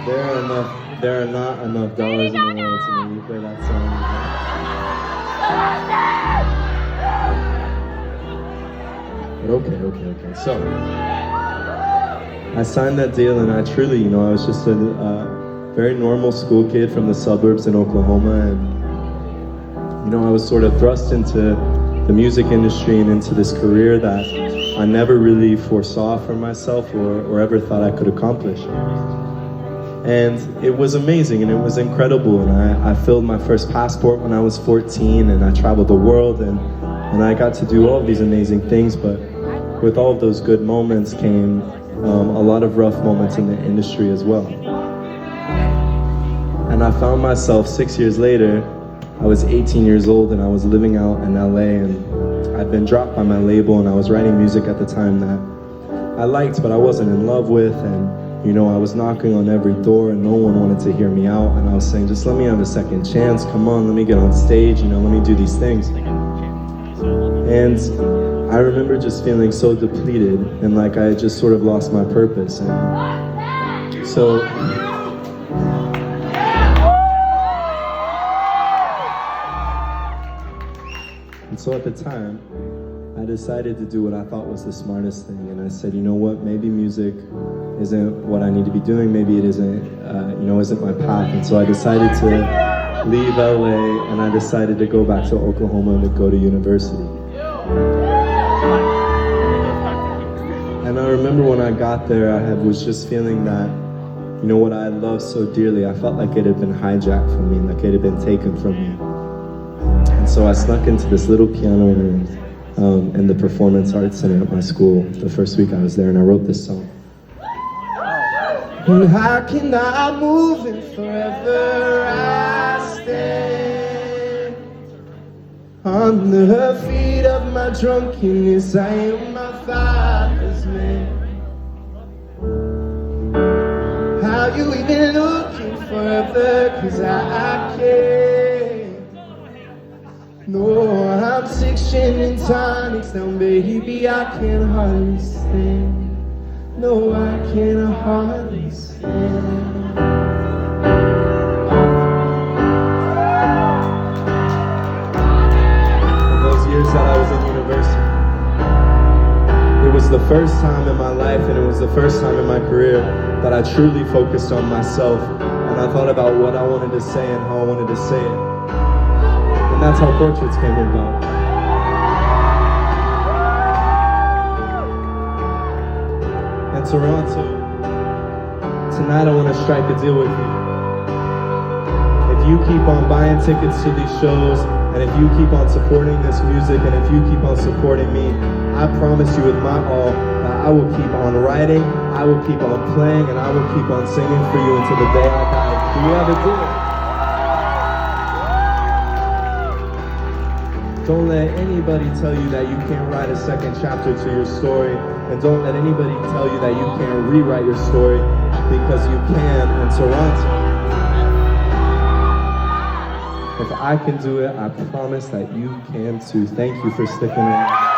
There are not enough dollars in the world to make me play that song. But okay. So, I signed that deal, and I truly, I was just a very normal school kid from the suburbs in Oklahoma, and I was sort of thrust into the music industry and into this career that I never really foresaw for myself or ever thought I could accomplish. And it was amazing and it was incredible, and I filled my first passport when I was 14, and I traveled the world, and I got to do all of these amazing things. But with all of those good moments came a lot of rough moments in the industry as well. And I found myself 6 years later, I was 18 years old, and I was living out in LA, and I'd been dropped by my label, and I was writing music at the time that I liked but I wasn't in love with, and I was knocking on every door and no one wanted to hear me out, and I was saying, just let me have a second chance, come on, let me get on stage, let me do these things. And I remember just feeling so depleted and like I had just sort of lost my purpose. And so at the time, I decided to do what I thought was the smartest thing, and I said, you know what, maybe music isn't what I need to be doing, maybe it isn't my path. And so I decided to leave LA, and I decided to go back to Oklahoma and to go to university. And I remember when I got there, I was just feeling that, what I loved so dearly, I felt like it had been hijacked from me, like it had been taken from me. And so I snuck into this little piano room in the Performance Arts Center at my school the first week I was there, and I wrote this song. And how can I move and forever I stand on the feet of my drunkenness? I am my father's man. How you even looking forever? 'Cause I can't. No, I'm sick shit and tonics now, baby, I can't hardly stand. No, I can't hardly stand. In those years that I was in university, it was the first time in my life, and it was the first time in my career that I truly focused on myself, and I thought about what I wanted to say and how I wanted to say it. And that's how Portraits came about. And Toronto, tonight I want to strike a deal with you. If you keep on buying tickets to these shows, and if you keep on supporting this music, and if you keep on supporting me, I promise you with my all that I will keep on writing, I will keep on playing, and I will keep on singing for you until the day I die. Do you ever do it? Don't let anybody tell you that you can't write a second chapter to your story, and don't let anybody tell you that you can't rewrite your story, because you can in Toronto. If I can do it, I promise that you can too. Thank you for sticking around.